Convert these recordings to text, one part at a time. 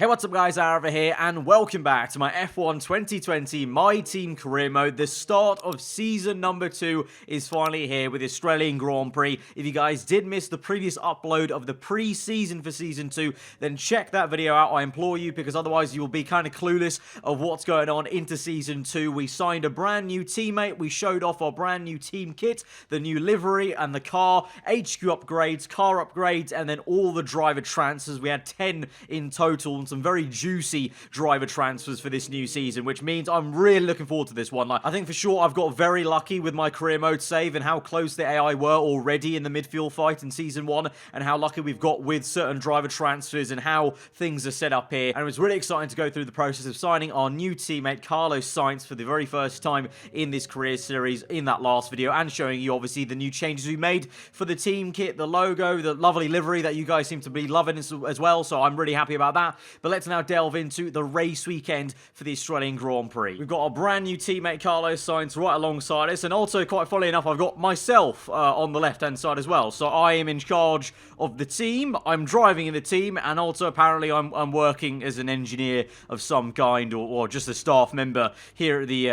Hey, what's up guys, aarava here, and welcome back to my F1 2020 My Team Career Mode. The start of season number 2 is finally here with the Australian Grand Prix. If you guys did miss the previous upload of the pre-season for season 2, then check that video out, I implore you, because otherwise you will be kind of clueless of what's going on into season 2. We signed a brand new teammate, we showed off our brand new team kit, the new livery and the car, HQ upgrades, car upgrades, and then all the driver transfers. We had 10 in total. Some very juicy driver transfers for this new season, which means I'm really looking forward to this one. I think for sure I've got very lucky with my career mode save and how close the AI were already in the midfield fight in season 1, and how lucky we've got with certain driver transfers and how things are set up here. And it was really exciting to go through the process of signing our new teammate Carlos Sainz for the very first time in this career series in that last video, and showing you obviously the new changes we made for the team kit, the logo, the lovely livery that you guys seem to be loving as well, so I'm really happy about that. But let's now delve into the race weekend for the Australian Grand Prix. We've got our brand new teammate Carlos Sainz right alongside us, and also, quite funnily enough, I've got myself on the left-hand side as well. So I am in charge of the team, I'm driving in the team, and also apparently I'm working as an engineer of some kind, or just a staff member here at the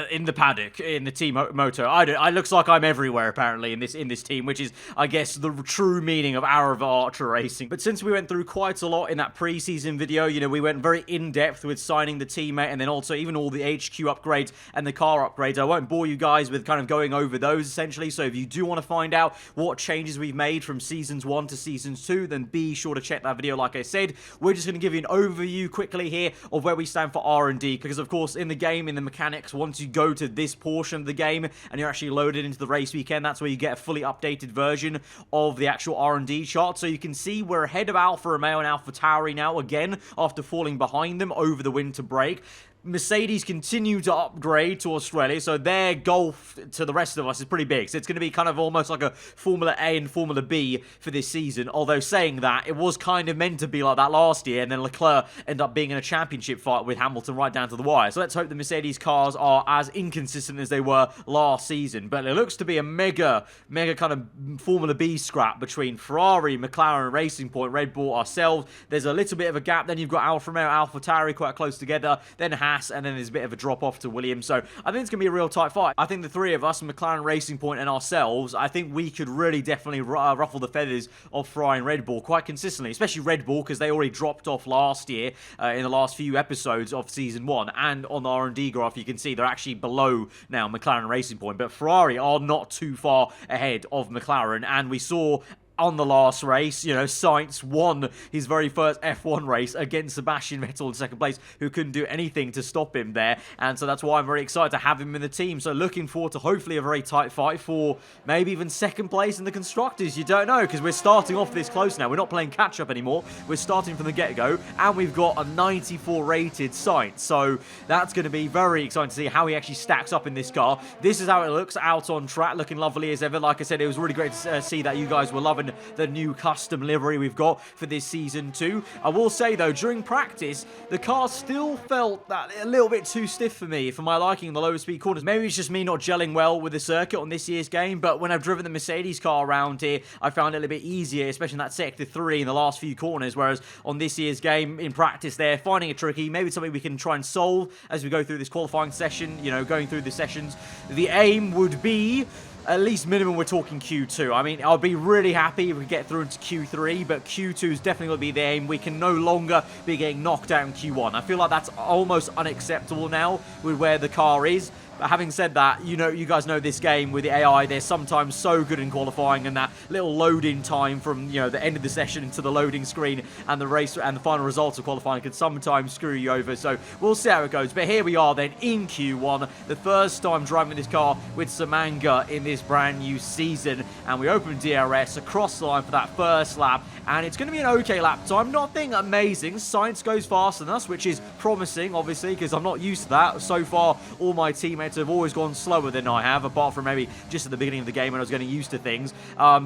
in the paddock, in the team moto. I looks like I'm everywhere apparently in this team, which is, I guess, the true meaning of aarava archer racing. But since we went through quite a lot in that pre-season video, you know, we went very in-depth with signing the teammate, and then also even all the HQ upgrades and the car upgrades. I won't bore you guys with kind of going over those essentially, so if you do want to find out what changes we've made from seasons 1 to seasons 2, then be sure to check that video. Like I said, we're just going to give you an overview quickly here of where we stand for R&D, because of course in the game, in the mechanics, once you go to this portion of the game and you're actually loaded into the race weekend, that's where you get a fully updated version of the actual R&D chart. So you can see we're ahead of Alfa Romeo and AlphaTauri now again after falling behind them over the winter break. Mercedes continue to upgrade to Australia, so their gulf to the rest of us is pretty big. So it's going to be kind of almost like a Formula A and Formula B for this season. Although saying that, it was kind of meant to be like that last year, and then Leclerc ended up being in a championship fight with Hamilton right down to the wire. So let's hope the Mercedes cars are as inconsistent as they were last season. But it looks to be a mega kind of Formula B scrap between Ferrari, McLaren, Racing Point, Red Bull, ourselves. There's a little bit of a gap. Then you've got Alfa Romeo, AlphaTauri quite close together. Then and then there's a bit of a drop-off to Williams. So I think it's going to be a real tight fight. I think the three of us, McLaren, Racing Point, and ourselves, I think we could really definitely ruffle the feathers of Ferrari and Red Bull quite consistently, especially Red Bull, because they already dropped off last year in the last few episodes of Season 1. And on the R&D graph, you can see they're actually below now McLaren and Racing Point. But Ferrari are not too far ahead of McLaren, and we saw on the last race, you know, Sainz won his very first F1 race against Sebastian Vettel in second place, who couldn't do anything to stop him there. And so that's why I'm very excited to have him in the team. So looking forward to hopefully a very tight fight for maybe even second place in the Constructors. You don't know, because we're starting off this close now. We're not playing catch-up anymore. We're starting from the get-go, and we've got a 94 rated Sainz. So that's going to be very exciting to see how he actually stacks up in this car. This is how it looks out on track, looking lovely as ever. Like I said, it was really great to see that you guys were loving the new custom livery we've got for this season 2. I will say though, during practice, the car still felt that a little bit too stiff for me, for my liking in the lower speed corners. Maybe it's just me not gelling well with the circuit on this year's game, but when I've driven the Mercedes car around here, I found it a little bit easier, especially in that sector 3 in the last few corners, whereas on this year's game, in practice they're finding it tricky. Maybe it's something we can try and solve as we go through this qualifying session, you know, going through the sessions. The aim would be, at least minimum, we're talking Q2. I mean, I'll be really happy if we get through into Q3, but Q2 is definitely going to be the aim. We can no longer be getting knocked out in Q1. I feel like that's almost unacceptable now with where the car is. But having said that, you know, you guys know this game with the AI, they're sometimes so good in qualifying, and that little loading time from, you know, the end of the session into the loading screen and the race and the final results of qualifying can sometimes screw you over. So we'll see how it goes. But here we are then in Q1, the first time driving this car with Samanga in this brand new season, and we open DRS across the line for that first lap, and it's going to be an okay lap time. Nothing amazing. Sainz goes faster than us, which is promising, obviously, because I'm not used to that. So far, all my teammates teammates have always gone slower than I have, apart from maybe just at the beginning of the game when I was getting used to things.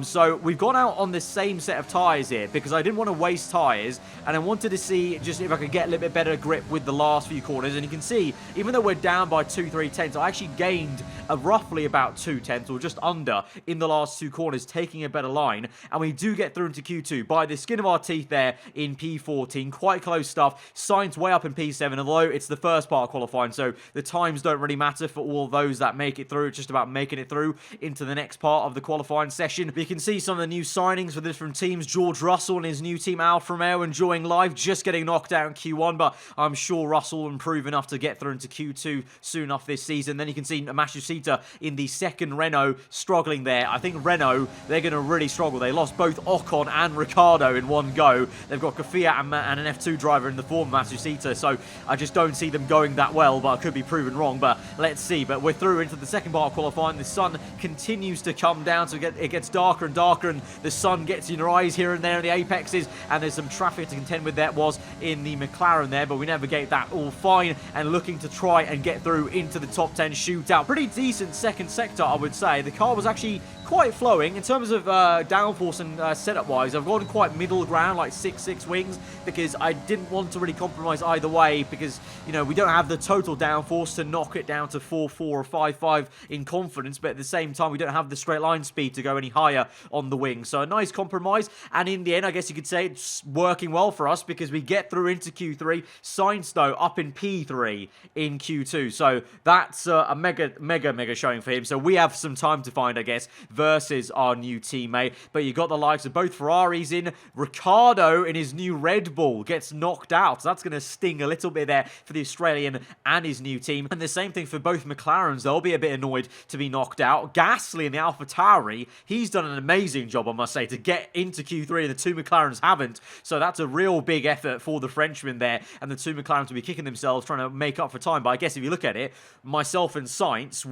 So we've gone out on the same set of tyres here because I didn't want to waste tyres, and I wanted to see just if I could get a little bit better grip with the last few corners. And you can see, even though we're down by 2-3 tenths, I actually gained roughly about 2 tenths or just under in the last two corners, taking a better line. And we do get through into Q2 by the skin of our teeth there in P14. Quite close stuff. Sainz way up in P7, although it's the first part of qualifying, so the times don't really matter for all those that make it through. It's just about making it through into the next part of the qualifying session. But you can see some of the new signings for the different teams. George Russell and his new team Alfa Romeo enjoying life, just getting knocked out in Q1, but I'm sure Russell will improve enough to get through into Q2 soon enough this season. Then you can see Matsushita in the second Renault struggling there. I think Renault, they're going to really struggle. They lost both Ocon and Ricciardo in one go. They've got Kvyat and an F2 driver in the form of Matsushita, so I just don't see them going that well, but I could be proven wrong, but let's see. But we're through into the second part of qualifying. The sun continues to come down, so it gets darker and darker, and the sun gets in your eyes here and there in the apexes, and there's some traffic to contend with. That was in the McLaren there, but we navigate that all fine and looking to try and get through into the top 10 shootout. Pretty decent second sector, I would say. The car was actually quite flowing in terms of downforce and setup wise. I've gone quite middle ground, like 6.6 wings, because I didn't want to really compromise either way, because, you know, we don't have the total downforce to knock it down to 4.4 or 5.5 in confidence, but at the same time we don't have the straight line speed to go any higher on the wing. So a nice compromise, and in the end I guess you could say it's working well for us, because we get through into Q3. Sainz though up in P3 in Q2, so that's a mega showing for him. So we have some time to find, I guess, versus our new teammate. But you got the likes of both Ferraris in. Ricciardo in his new Red Bull gets knocked out, so that's going to sting a little bit there for the Australian and his new team. And the same thing for both McLarens. They'll be a bit annoyed to be knocked out. Gasly in the AlphaTauri, he's done an amazing job, I must say, to get into Q3, and the two McLarens haven't. So that's a real big effort for the Frenchman there, and the two McLarens will be kicking themselves trying to make up for time. But I guess if you look at it, myself and Sainz,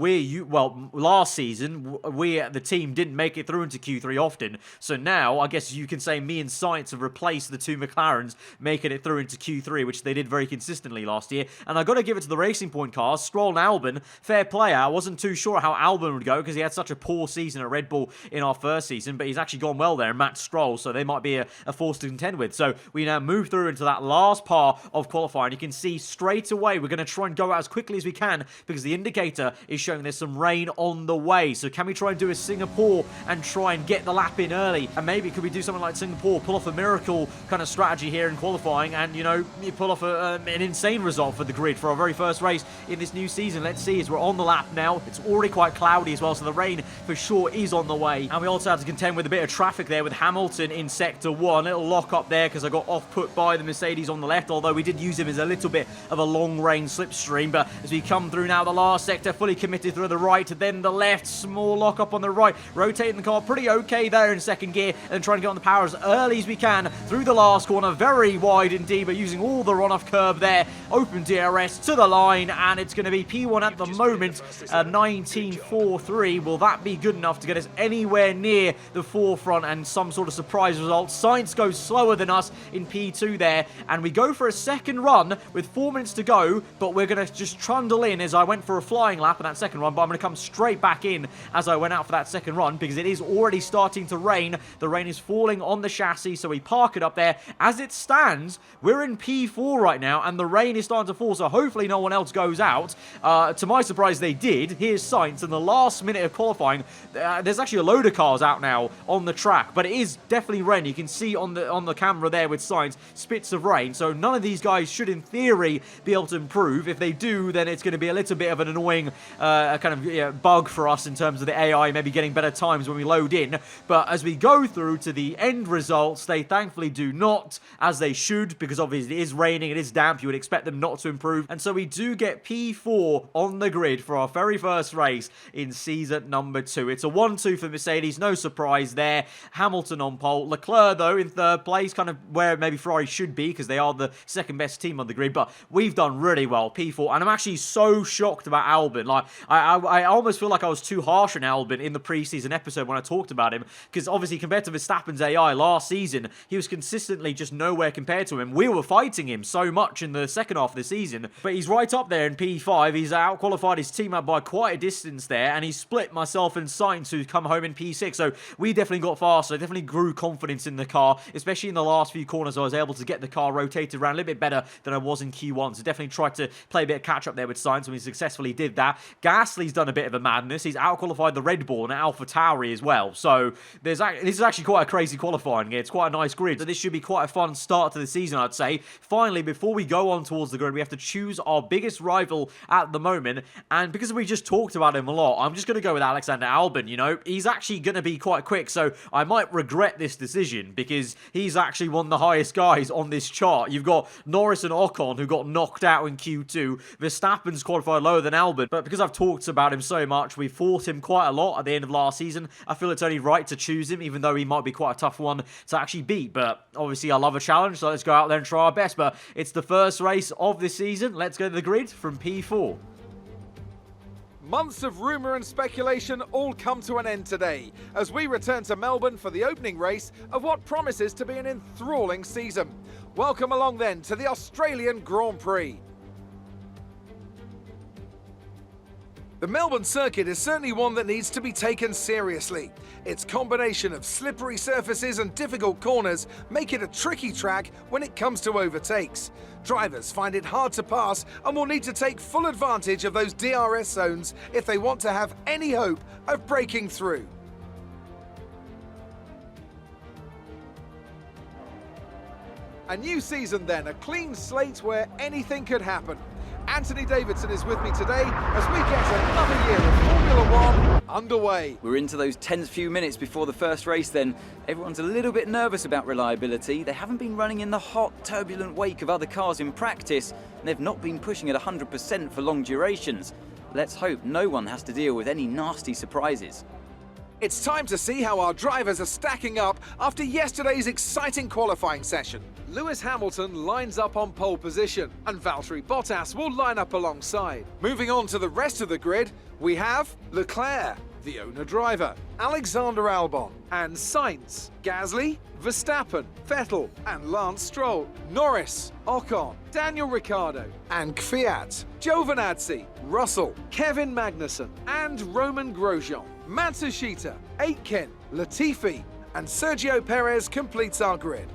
last season, we the team didn't make it through into Q3 often. So now, I guess you can say me and Sainz have replaced the two McLarens making it through into Q3, which they did very consistently last year. And I got to give it to the Racing Point cars. Stroll and Albon, fair player. I wasn't too sure how Albon would go because he had such a poor season at Red Bull in our first season, but he's actually gone well there and matched Stroll, so they might be a force to contend with. So we now move through into that last part of qualifying. You can see straight away we're going to try and go out as quickly as we can because the indicator is showing there's some rain on the way. So can we try and do a Singapore and try and get the lap in early? And maybe could we do something like Singapore, pull off a miracle kind of strategy here in qualifying, and, you know, you pull off an insane result for the grid for our very first race in this new season. Let's see, as we're on the lap now. It's already quite cloudy as well, so the rain for sure is on the way. And we also had to contend with a bit of traffic there with Hamilton in sector 1. Little lock up there because I got off put by the Mercedes on the left, although we did use him as a little bit of a long range slipstream. But as we come through now the last sector, fully committed through the right, then the left, small lock up on the right, rotating the car pretty okay there in second gear, and trying to get on the power as early as we can through the last corner. Very wide indeed, but using all the run-off curb there. Open DRS to the line, and it's going to be P1 at the moment, 19.43. Will that be good enough to get us anywhere near the forefront and some sort of surprise result? Sainz goes slower than us in P2 there, and we go for a second run with 4 minutes to go, but we're going to just trundle in as I went for a flying lap in that second run, but I'm going to come straight back in as I went out for that second run because it is already starting to rain. The rain is falling on the chassis, so we park it up there. As it stands, we're in P4 right now, and the rain is starting to fall, so hopefully no one else goes out. To my surprise, they did. Here's Sainz in the last minute of qualifying. There's actually a load of cars out now on the track, but it is definitely rain. You can see on the camera there with Sainz, spits of rain, so none of these guys should, in theory, be able to improve. If they do, then it's going to be a little bit of an annoying bug for us in terms of the AI maybe getting better times when we load in. But as we go through to the end results, they thankfully do not, as they should, because obviously it is raining, it is damp, you would expect them not to improve. And so we do get P4 on the grid for our very first race in season number 2. It's a 1-2 for Mercedes, no surprise there. Hamilton on pole. Leclerc, though, in third place, kind of where maybe Ferrari should be because they are the second best team on the grid. But we've done really well, P4. And I'm actually so shocked about Albon. Like, I almost feel like I was too harsh on Albon in the pre-season episode when I talked about him, because obviously compared to Verstappen's AI last season, he was consistently just nowhere compared to him. We were fighting him so much in the second half of the season, but he's right up there in P5. He's out-qualified his team up by quite a distance there, and he split myself and Sainz, who's come home in P6, so we definitely got faster, definitely grew confidence in the car, especially in the last few corners. I was able to get the car rotated around a little bit better than I was in Q1, so definitely tried to play a bit of catch-up there with Sainz, and we successfully did that. Gasly's done a bit of a madness. He's out-qualified the Red Bull and AlphaTauri as well, so this is actually quite a crazy qualifying. It's quite a nice grid, so this should be quite a fun start to the season, I'd say. Finally, before we go on towards the grid, we have to choose our biggest rival at the moment, and because we just talked about him a lot, I'm just going to go with Alexander Albon. You know, he's actually going to be quite quick, so I might regret this decision because he's actually one of the highest guys on this chart. You've got Norris and Ocon, who got knocked out in Q2. Verstappen's qualified lower than Albon, but because I've talked about him so much, we fought him quite a lot at the end of last season. I feel it's only right to choose him, even though he might be quite a tough one to actually beat, but obviously I love a challenge, so let's go out there and try our best. But it's the first race of this season. Let's go to the grid from P4. Months of rumour and speculation all come to an end today as we return to Melbourne for the opening race of what promises to be an enthralling season. Welcome along then to the Australian Grand Prix. The Melbourne circuit is certainly one that needs to be taken seriously. Its combination of slippery surfaces and difficult corners make it a tricky track when it comes to overtakes. Drivers find it hard to pass and will need to take full advantage of those DRS zones if they want to have any hope of breaking through. A new season then, a clean slate where anything could happen. Anthony Davidson is with me today as we get another year of Formula 1 underway. We're into those tense few minutes before the first race then. Everyone's a little bit nervous about reliability. They haven't been running in the hot, turbulent wake of other cars in practice, and they've not been pushing at 100% for long durations. Let's hope no one has to deal with any nasty surprises. It's time to see how our drivers are stacking up after yesterday's exciting qualifying session. Lewis Hamilton lines up on pole position and Valtteri Bottas will line up alongside. Moving on to the rest of the grid, we have Leclerc, the owner driver, Alexander Albon and Sainz, Gasly, Verstappen, Vettel and Lance Stroll, Norris, Ocon, Daniel Ricciardo and Kvyat, Giovinazzi, Russell, Kevin Magnussen and Roman Grosjean. Matsushita, Aitken, Latifi and Sergio Perez completes our grid.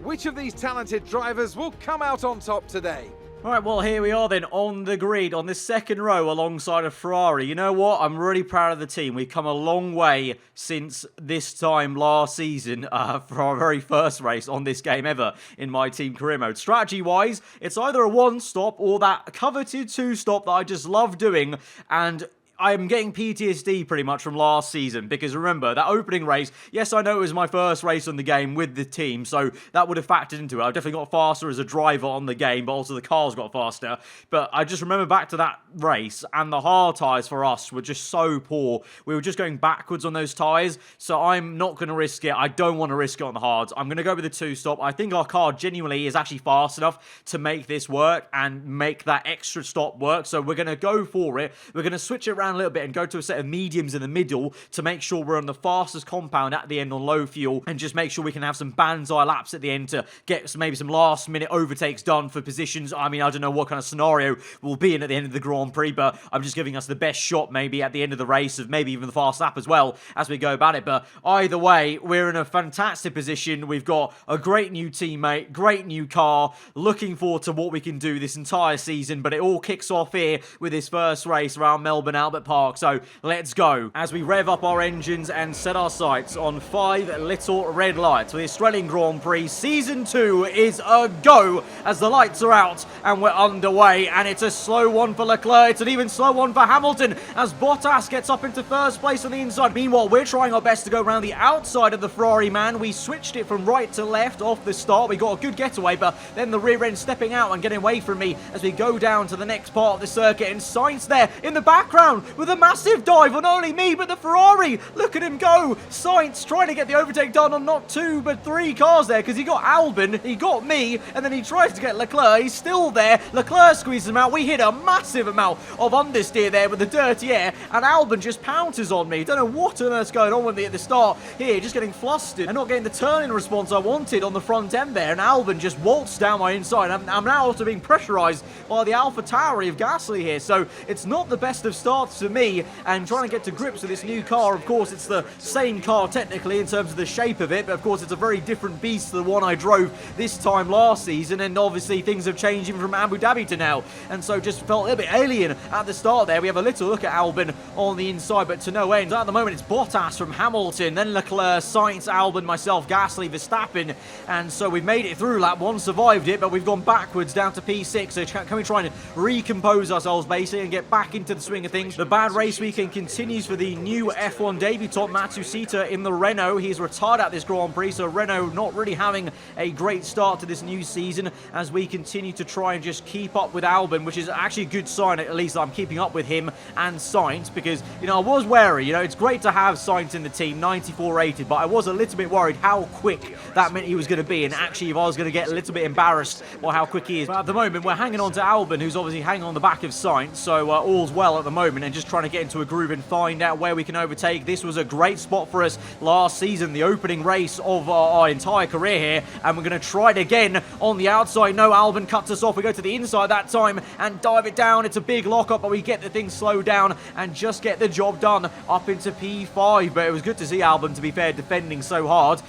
Which of these talented drivers will come out on top today? Alright, well here we are then on the grid, on the second row alongside a Ferrari. You know what? I'm really proud of the team. We've come a long way since this time last season for our very first race on this game ever in my team career mode. Strategy-wise, it's either a one-stop or that coveted two-stop that I just love doing, and I'm getting PTSD pretty much from last season because remember, that opening race, yes, I know it was my first race on the game with the team, so that would have factored into it. I definitely got faster as a driver on the game, but also the cars got faster. But I just remember back to that race, and the hard tyres for us were just so poor. We were just going backwards on those tyres, so I'm not going to risk it. I don't want to risk it on the hards. I'm going to go with the two-stop. I think our car genuinely is actually fast enough to make this work and make that extra stop work, so we're going to go for it. We're going to switch it around a little bit and go to a set of mediums in the middle to make sure we're on the fastest compound at the end on low fuel, and just make sure we can have some banzai laps at the end to get maybe some last minute overtakes done for positions. I mean, I don't know what kind of scenario we'll be in at the end of the Grand Prix, but I'm just giving us the best shot maybe at the end of the race of maybe even the fast lap as well as we go about it. But either way, we're in a fantastic position. We've got a great new teammate, great new car, looking forward to what we can do this entire season, but it all kicks off here with this first race around Melbourne Albert Park. So let's go as we rev up our engines and set our sights on 5 little red lights. For the Australian Grand Prix Season 2 is a go as the lights are out and we're underway, and it's a slow one for Leclerc. It's an even slow one for Hamilton as Bottas gets up into first place on the inside. Meanwhile, we're trying our best to go around the outside of the Ferrari man. We switched it from right to left off the start. We got a good getaway, but then the rear end stepping out and getting away from me as we go down to the next part of the circuit, and Sainz there in the background with a massive dive on not only me, but the Ferrari. Look at him go. Sainz trying to get the overtake done on not 2, but 3 cars there, because he got Albon, he got me, and then he tries to get Leclerc. He's still there. Leclerc squeezes him out. We hit a massive amount of understeer there with the dirty air, and Albon just pounces on me. Don't know what on earth's going on with me at the start here, just getting flustered and not getting the turning response I wanted on the front end there, and Albon just waltzed down my inside. I'm now also being pressurized by the AlphaTauri of Gasly here, so it's not the best of starts for me, and trying to get to grips with this new car. Of course, it's the same car technically in terms of the shape of it, but of course it's a very different beast to the one I drove this time last season, and obviously things have changed even from Abu Dhabi to now, and so just felt a little bit alien at the start there. We have a little look at Albon on the inside, but to no end. At the moment, it's Bottas from Hamilton, then Leclerc, Sainz, Albon, myself, Gasly, Verstappen, and so we've made it through lap 1, survived it, but we've gone backwards down to P6, so can we try and recompose ourselves basically and get back into the swing of things. The bad race weekend continues for the new F1 debutant Matsushita in the Renault. He's retired at this Grand Prix, so Renault not really having a great start to this new season as we continue to try and just keep up with Albon, which is actually a good sign, at least I'm keeping up with him and Sainz, because, you know, I was wary. You know, it's great to have Sainz in the team, 94 rated, but I was a little bit worried how quick that meant he was going to be, and actually if I was going to get a little bit embarrassed by how quick he is. But at the moment, we're hanging on to Albon, who's obviously hanging on the back of Sainz, so all's well at the moment, and just trying to get into a groove and find out where we can overtake. This was a great spot for us last season, the opening race of our entire career here, and we're going to try it again on the outside. No, Albon cuts us off. We go to the inside that time and dive it down. It's a big lockup, but we get the thing slowed down and just get the job done up into P5. But it was good to see Albon, to be fair, defending so hard.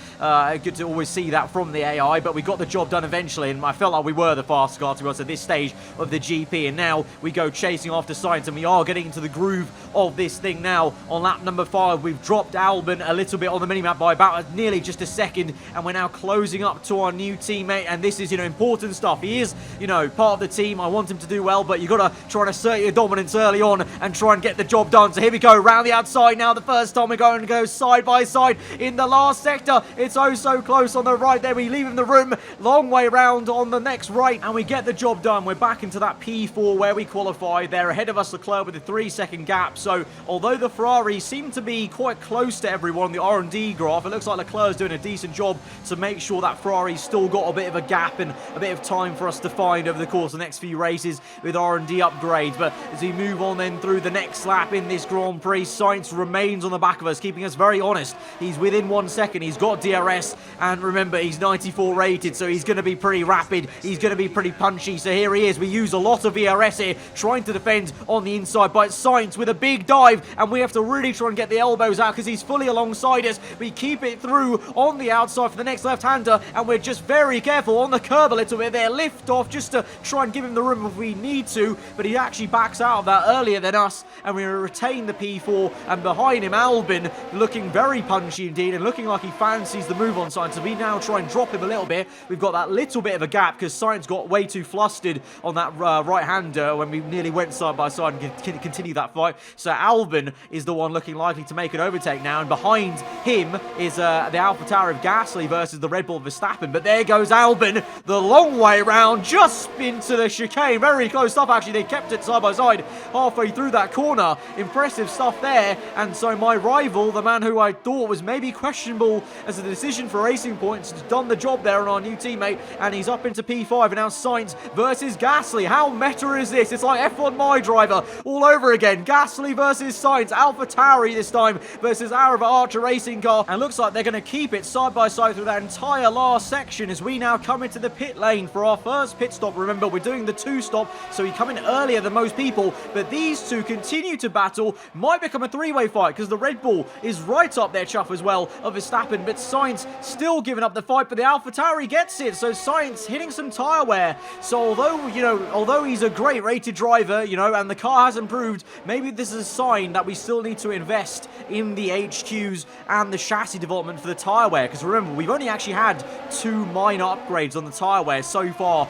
Good to always see that from the AI, but we got the job done eventually, and I felt like we were the fast car to be honest at this stage of the GP, and now we go chasing after Sainz, and we are getting into the groove of this thing now. On lap number 5, we've dropped Albon a little bit on the minimap by about nearly just a second, and we're now closing up to our new teammate, and this is, you know, important stuff. He is, you know, part of the team. I want him to do well, but you've got to try and assert your dominance early on and try and get the job done. So here we go, round the outside now. The first time we're going to go side by side in the last sector. It's oh so close on the right there. We leave him the room, long way round on the next right, and we get the job done. We're back into that P4 where we qualified. They're ahead of us, Leclerc, with a 3-second gap. So although the Ferrari seem to be quite close to everyone on the R&D graph, it looks like Leclerc's doing a decent job to make sure that Ferrari's still got a bit of a gap and a bit of time for us to find over the course of the next few races with R&D upgrades. But as we move on then through the next lap in this Grand Prix, Sainz remains on the back of us, keeping us very honest. He's within 1 second. He's got DRS, and remember, he's 94 rated, so he's going to be pretty rapid. He's going to be pretty punchy. So here he is. We use a lot of ERS here, trying to defend on the inside, but Sainz with a big dive, and we have to really try and get the elbows out because he's fully alongside us. We keep it through on the outside for the next left-hander, and we're just very careful on the curb a little bit there. Lift off just to try and give him the room if we need to, but he actually backs out of that earlier than us, and we retain the P4, and behind him Albon looking very punchy indeed and looking like he fancies the move on Sainz. So we now try and drop him a little bit. We've got that little bit of a gap because Sainz got way too flustered on that right-hander when we nearly went side by side and continue that fight. So Albon is the one looking likely to make an overtake now, and behind him is the AlphaTauri of Gasly versus the Red Bull of Verstappen. But there goes Albon the long way round, just into the chicane. Very close stuff actually. They kept it side by side halfway through that corner. Impressive stuff there. And so my rival, the man who I thought was maybe questionable as a decision for racing points, has done the job there on our new teammate, and he's up into P5. And now Sainz versus Gasly. How meta is this? It's like F1 My Driver all over again. Gasly versus Sainz. AlphaTauri this time versus aarava Archer Racing Car. And looks like they're going to keep it side by side through that entire last section as we now come into the pit lane for our first pit stop. Remember, we're doing the 2-stop, so we come in earlier than most people, but these two continue to battle. Might become a 3-way fight because the Red Bull is right up there, chuff as well, of Verstappen, but Sainz still giving up the fight, but the AlphaTauri gets it. So Sainz hitting some tyre wear. So although he's a great rated driver, and the car has improved, maybe this is a sign that we still need to invest in the HQs and the chassis development for the tyre wear, because remember, we've only actually had 2 minor upgrades on the tyre wear so far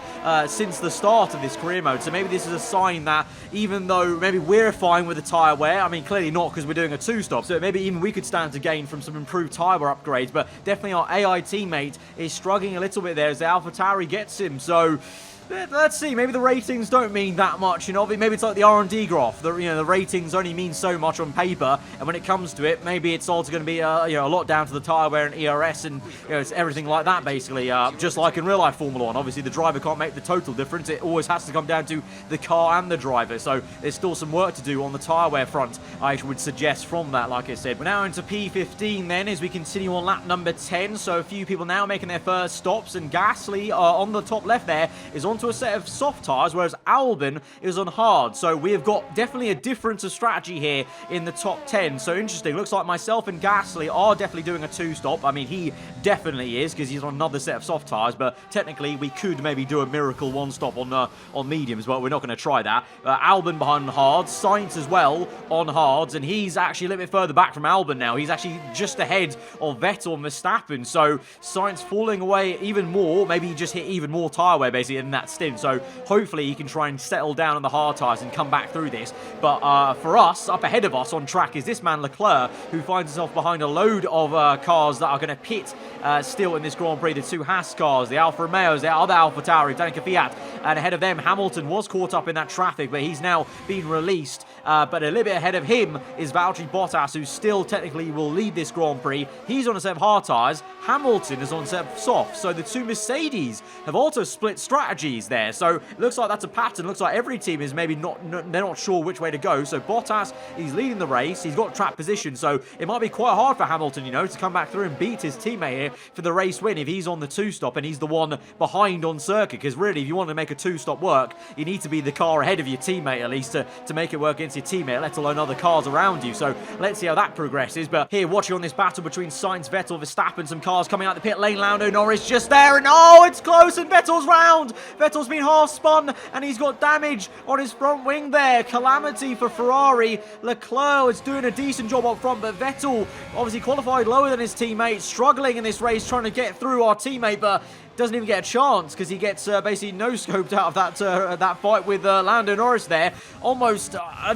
since the start of this career mode. So maybe this is a sign that even though maybe we're fine with the tyre wear, I mean clearly not because we're doing a 2-stop, so maybe even we could stand to gain from some improved tyre wear upgrades, but definitely our AI teammate is struggling a little bit there as the AlphaTauri gets him. So Let's see, maybe the ratings don't mean that much, maybe it's like the R&D graph, the ratings only mean so much on paper, and when it comes to it, maybe it's also going to be, a lot down to the tyre wear and ERS, and, it's everything like that, basically, just like in real-life Formula 1. Obviously, the driver can't make the total difference, it always has to come down to the car and the driver, so there's still some work to do on the tyre wear front, I would suggest from that, like I said. We're now into P15 then, as we continue on lap number 10, so a few people now making their first stops, and Gasly, on the top left there, is onto a set of soft tyres, whereas Albon is on hard. So we have got definitely a difference of strategy here in the top 10. So interesting. Looks like myself and Gasly are definitely doing a two-stop. I mean, he definitely is because he's on another set of soft tyres, but technically we could maybe do a miracle one-stop on mediums, but we're not going to try that. Albon behind hards, Sainz as well on hards, and he's actually a little bit further back from Albon now. He's actually just ahead of Vettel and Verstappen, so Sainz falling away even more. Maybe he just hit even more tyre wear basically in that stint, so hopefully he can try and settle down on the hard tyres and come back through this. But for us, up ahead of us on track is this man Leclerc, who finds himself behind a load of cars that are going to pit still in this Grand Prix. The two Haas cars, the Alfa Romeos, the other Alfa Tauri, Danica Fiat, and ahead of them Hamilton was caught up in that traffic, but he's now been released. But a little bit ahead of him is Valtteri Bottas, who still technically will lead this Grand Prix. He's on a set of hard tyres, Hamilton is on a set of soft, so the two Mercedes have also split strategies there. So it looks like that's a pattern. Looks like every team is maybe they're not sure which way to go. So Bottas, he's leading the race. He's got track position, so it might be quite hard for Hamilton, to come back through and beat his teammate here for the race win if he's on the two-stop and he's the one behind on circuit. Because really, if you want to make a two-stop work, you need to be the car ahead of your teammate at least to make it work against your teammate, let alone other cars around you. So let's see how that progresses. But here, watching on this battle between Sainz, Vettel, Verstappen, some cars coming out the pit lane. Lando Norris just there, and it's close, and Vettel's round. Vettel's been half spun, and he's got damage on his front wing there. Calamity for Ferrari. Leclerc is doing a decent job up front, but Vettel obviously qualified lower than his teammate, struggling in this race, trying to get through our teammate, but doesn't even get a chance because he gets basically no-scoped out of that fight with Lando Norris there. Almost, I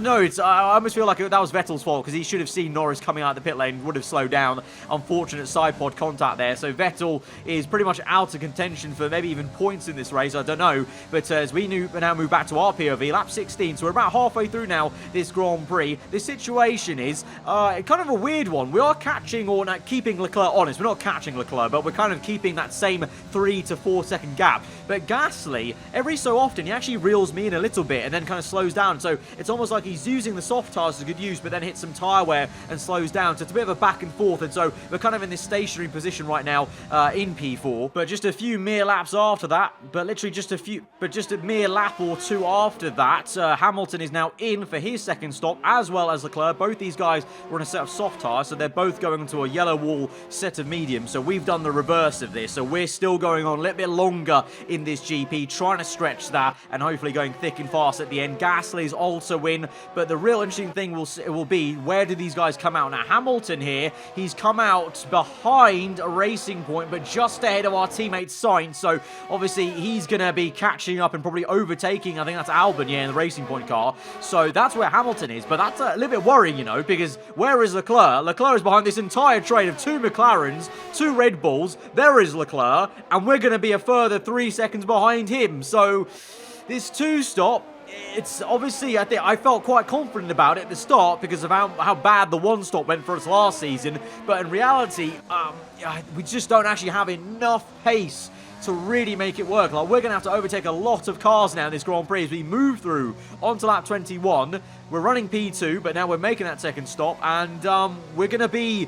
almost feel like that was Vettel's fault because he should have seen Norris coming out of the pit lane, would have slowed down. Unfortunate side pod contact there. So Vettel is pretty much out of contention for maybe even points in this race, I don't know. But as we now move back to our POV, lap 16, so we're about halfway through now this Grand Prix. This situation is kind of a weird one. We are catching or keeping Leclerc honest. We're not catching Leclerc, but we're kind of keeping that same 3 to 4 second gap. But Gasly, every so often, he actually reels me in a little bit and then kind of slows down. So it's almost like he's using the soft tyres to good use, but then hits some tyre wear and slows down. So it's a bit of a back and forth. And so we're kind of in this stationary position right now in P4. But just a few mere laps after that, but literally just a mere lap or two after that, Hamilton is now in for his second stop, as well as Leclerc. Both these guys were on a set of soft tyres, so they're both going into a yellow wall set of mediums. So we've done the reverse of this. So we're still going on a little bit longer in this GP, trying to stretch that and hopefully going thick and fast at the end. Gasly's also in, but the real interesting thing will be where do these guys come out. Now Hamilton here, he's come out behind a Racing Point, but just ahead of our teammate Sainz, so obviously he's going to be catching up and probably overtaking, I think that's Albon, yeah, in the Racing Point car. So that's where Hamilton is, but that's a little bit worrying, because where is Leclerc? Leclerc is behind this entire train of two McLarens, two Red Bulls. There is Leclerc, and we're going to be a further 3 seconds behind him. So this two-stop, it's obviously, I felt quite confident about it at the start because of how bad the one-stop went for us last season. But in reality, we just don't actually have enough pace to really make it work. Like, we're going to have to overtake a lot of cars now in this Grand Prix as we move through onto lap 21. We're running P2, but now we're making that second stop, and we're going to be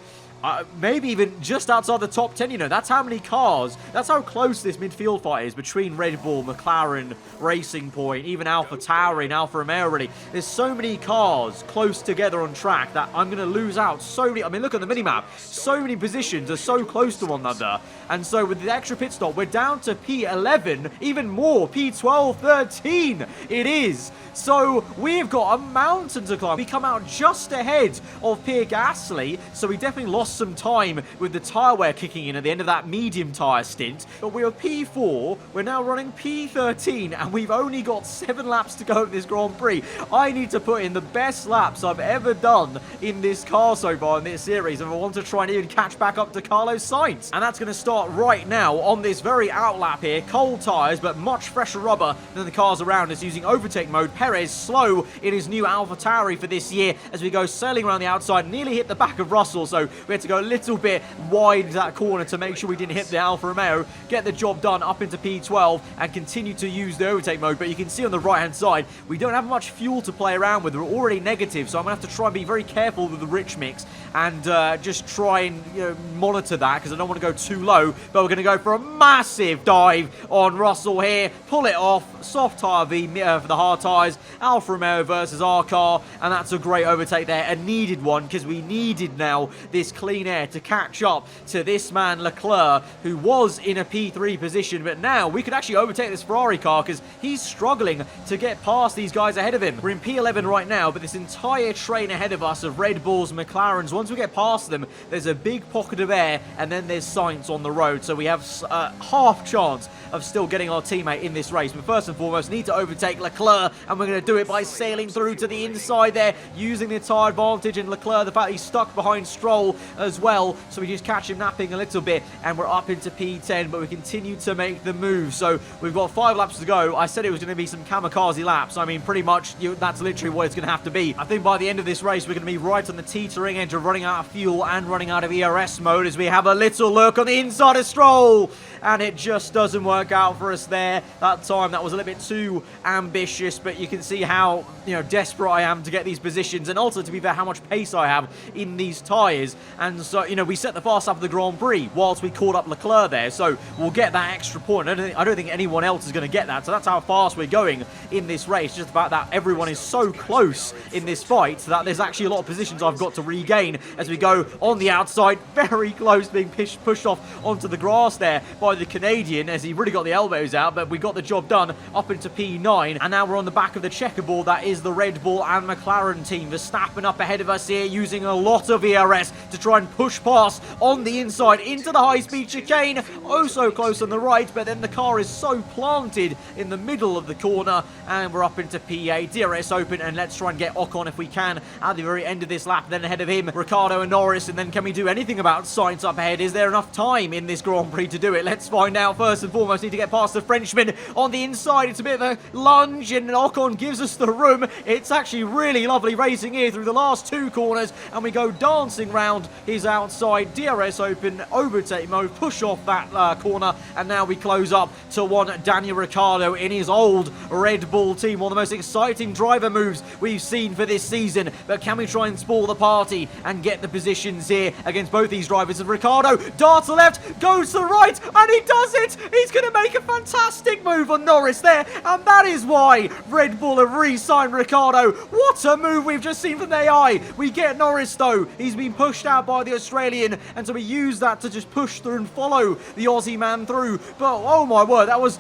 maybe even just outside the top 10, That's how many cars, that's how close this midfield fight is between Red Bull, McLaren, Racing Point, even Alfa Tauri and Alfa Romeo, really. There's so many cars close together on track that I'm going to lose out so many. I mean, look at the minimap. So many positions are so close to one another. And so with the extra pit stop, we're down to P11, even more, P12, 13 it is. So we've got a mountain to climb. We come out just ahead of Pierre Gasly, so we definitely lost lost some time with the tyre wear kicking in at the end of that medium tyre stint, but we were P4, we're now running P13, and we've only got 7 laps to go at this Grand Prix. I need to put in the best laps I've ever done in this car so far in this series, and I want to try and even catch back up to Carlos Sainz. And that's going to start right now on this very out lap here. Cold tyres, but much fresher rubber than the cars around us using overtake mode. Perez slow in his new AlphaTauri for this year as we go sailing around the outside, nearly hit the back of Russell, so we had to go a little bit wide that corner to make sure we didn't hit the Alfa Romeo, get the job done up into P12 and continue to use the overtake mode. But you can see on the right hand side we don't have much fuel to play around with. We're already negative, so I'm gonna have to try and be very careful with the rich mix and just try and monitor that, because I don't want to go too low. But we're going to go for a massive dive on Russell here, pull it off, soft tyre V for the hard tyres, Alfa Romeo versus our car, and that's a great overtake there, a needed one, because we needed now this clean air to catch up to this man Leclerc, who was in a P3 position, but now we could actually overtake this Ferrari car because he's struggling to get past these guys ahead of him. We're in P11 right now, but this entire train ahead of us of Red Bulls, McLarens, once we get past them, there's a big pocket of air, and then there's Sainz on the road, so we have half chance of still getting our teammate in this race. But first and foremost, need to overtake Leclerc, and we're going to do it by sailing through to the inside there, using the tyre advantage, and Leclerc, the fact he's stuck behind Stroll as well, so we just catch him napping a little bit, and we're up into P10, but we continue to make the move. So we've got 5 laps to go. I said it was going to be some kamikaze laps. I mean, pretty much that's literally what it's going to have to be. I think by the end of this race, we're going to be right on the teetering edge of running out of fuel and running out of ERS mode as we have a little look on the inside of Stroll, and it just doesn't work out for us there. That time, that was a little bit too ambitious, but you can see how desperate I am to get these positions, and also, to be fair, how much pace I have in these tyres. And so, we set the fast lap of the Grand Prix whilst we caught up Leclerc there, so we'll get that extra point. I don't think anyone else is going to get that, so that's how fast we're going in this race. Just about that, everyone is so close in this fight that there's actually a lot of positions I've got to regain as we go on the outside, very close being pushed off onto the grass there by the Canadian as he really got the elbows out, but we got the job done up into P9, and now we're on the back of the checkerboard that is the Red Bull and McLaren team. Verstappen up ahead of us here, using a lot of ERS to try and push past on the inside into the high-speed chicane. Oh, so close on the right, but then the car is so planted in the middle of the corner, and we're up into P8. DRS open, and let's try and get Ocon if we can at the very end of this lap. Then ahead of him, Ricciardo and Norris, and then can we do anything about Sainz up ahead? Is there enough time in this Grand Prix to do it? Let's find out. First and foremost, need to get past the Frenchman on the inside. It's a bit of a lunge, and Ocon gives us the room. It's actually really lovely racing here through the last 2 corners, and we go dancing round his outside. DRS open, overtake mode, push off that corner, and now we close up to one Daniel Ricciardo in his old Red Bull team. One of the most exciting driver moves we've seen for this season, but can we try and spoil the party and get the positions here against both these drivers? And Ricciardo darts to the left, goes to the right, and he does it! He's going to make a fantastic move on Norris there, and that is why Red Bull have re-signed Ricciardo. What a move we've just seen from AI. We get Norris though. He's been pushed out by the Australian, and so we use that to just push through and follow the Aussie man through. But oh my word, that was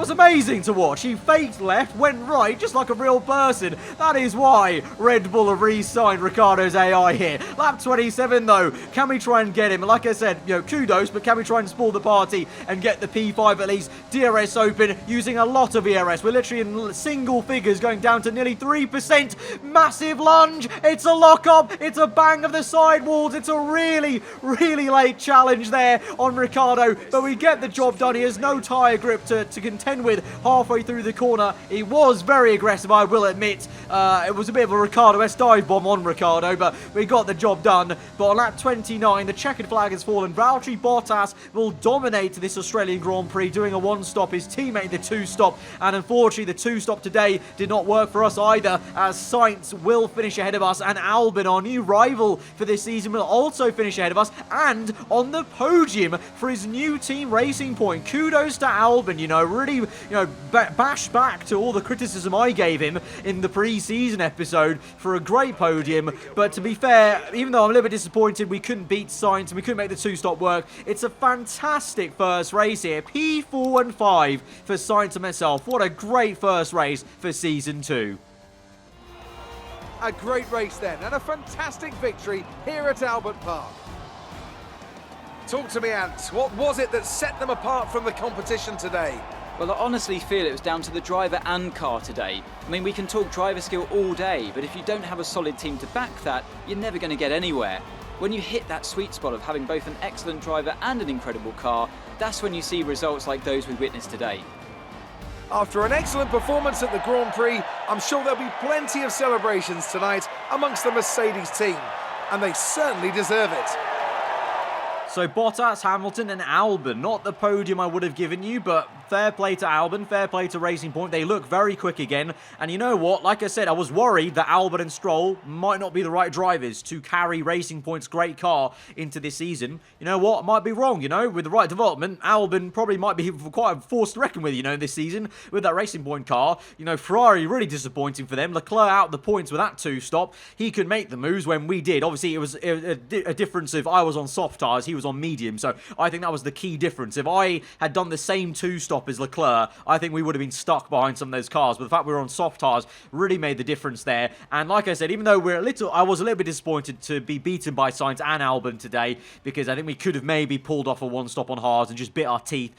amazing to watch. He faked left, went right, just like a real person. That is why Red Bull have re-signed Ricciardo's AI here. Lap 27 though, can we try and get him? Like I said, kudos, but can we try and spoil the party and get the P5 at least? DRS open, using a lot of ERS. We're literally in single figures, going down to nearly 3%. Massive lunge, it's a lock-up, it's a bang of the sidewalls. It's a really, really late challenge there on Ricciardo, but we get the job done. He has no tyre grip to contend with halfway through the corner. He was very aggressive, I will admit. It was a bit of a Ricciardo-esque dive bomb on Ricciardo, but we got the job done. But on lap 29, the checkered flag has fallen. Valtteri Bottas will dominate this Australian Grand Prix, doing a 1-stop. His teammate the 2-stop, and unfortunately the 2-stop today did not work for us either, as Sainz will finish ahead of us, and Albon, our new rival for this season, will also finish ahead of us and on the podium for his new team Racing Point. Kudos to Albon, really, bash back to all the criticism I gave him in the pre-season episode for a great podium. But to be fair, even though I'm a little bit disappointed we couldn't beat Sainz and we couldn't make the 2-stop work, it's a fantastic first race here. P4 and 5 for Sainz and myself. What a great first race for Season 2. A great race then, and a fantastic victory here at Albert Park. Talk to me, Ant. What was it that set them apart from the competition today? Well, I honestly feel it was down to the driver and car today. I mean, we can talk driver skill all day, but if you don't have a solid team to back that, you're never going to get anywhere. When you hit that sweet spot of having both an excellent driver and an incredible car, that's when you see results like those we witnessed today. After an excellent performance at the Grand Prix, I'm sure there'll be plenty of celebrations tonight amongst the Mercedes team, and they certainly deserve it. So Bottas, Hamilton and Albon, not the podium I would have given you, but fair play to Albon, fair play to Racing Point. They look very quick again. And you know what? Like I said, I was worried that Albon and Stroll might not be the right drivers to carry Racing Point's great car into this season. You know what? I might be wrong, you know. With the right development, Albon probably might be quite a force to reckon with, you know, this season with that Racing Point car. You know, Ferrari really disappointing for them. Leclerc out the points with that two-stop. He could make the moves when we did. Obviously, it was a difference if I was on soft tyres, he was on medium. So I think that was the key difference. If I had done the same two-stop as Leclerc, I think we would have been stuck behind some of those cars. But the fact we were on soft tyres really made the difference there. And like I said, even though I was a little bit disappointed to be beaten by Sainz and Albon today, because I think we could have maybe pulled off a one-stop on hards and just bit our teeth.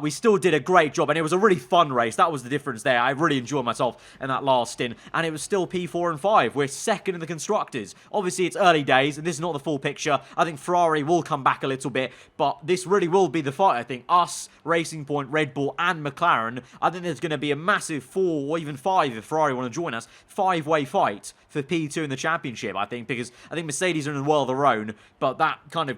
We still did a great job, and it was a really fun race. That was the difference there. I really enjoyed myself in that last stint, and it was still P4 and 5. We're second in the Constructors. Obviously, it's early days, and this is not the full picture. I think Ferrari will come back a little bit, but this really will be the fight, I think. Us, Racing Point, Red Bull, and McLaren. I think there's going to be a massive 4 or even 5 if Ferrari want to join us. 5-way fight for P2 in the championship, I think, because I think Mercedes are in a world of their own, but that kind of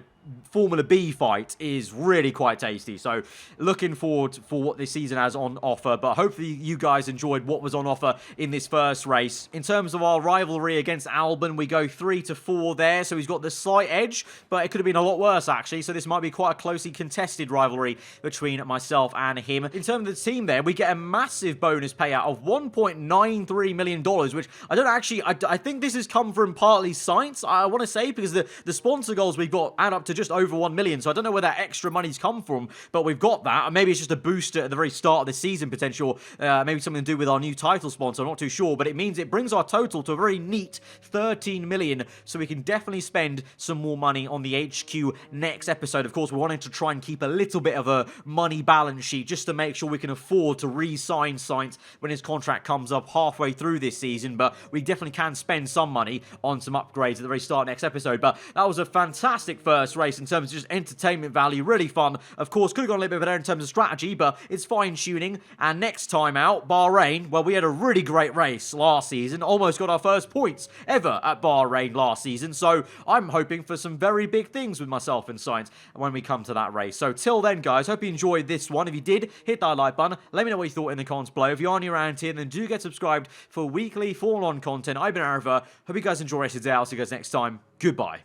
Formula B fight is really quite tasty. So looking forward for what this season has on offer, but hopefully you guys enjoyed what was on offer in this first race. In terms of our rivalry against Albon, we go 3-4 there, so he's got the slight edge, but it could have been a lot worse actually, so this might be quite a closely contested rivalry between myself and him. In terms of the team there, we get a massive bonus payout of $1.93 million, which I don't actually, I think this has come from partly Sainz, I want to say, because the sponsor goals we've got add up to just over 1 million, so I don't know where that extra money's come from, but we've got that. Maybe it's just a booster at the very start of the season potential, maybe something to do with our new title sponsor, I'm not too sure, but it means it brings our total to a very neat 13 million, so we can definitely spend some more money on the HQ next episode. Of course, we're wanting to try and keep a little bit of a money balance sheet just to make sure we can afford to re-sign Sainz when his contract comes up halfway through this season, but we definitely can spend some money on some upgrades at the very start of next episode. But that was a fantastic first race in terms of just entertainment value, really fun. Of course, could have gone a little bit better in terms of strategy, but it's fine-tuning. And next time out, Bahrain, well, we had a really great race last season, almost got our first points ever at Bahrain last season, so I'm hoping for some very big things with myself and Sainz when we come to that race. So till then, guys, hope you enjoyed this one. If you did, hit that like button. Let me know what you thought in the comments below. If you are new around here, then do get subscribed for weekly Formula 1 content. I've been aarava. Hope you guys enjoy the rest of the day. I'll see you guys next time. Goodbye.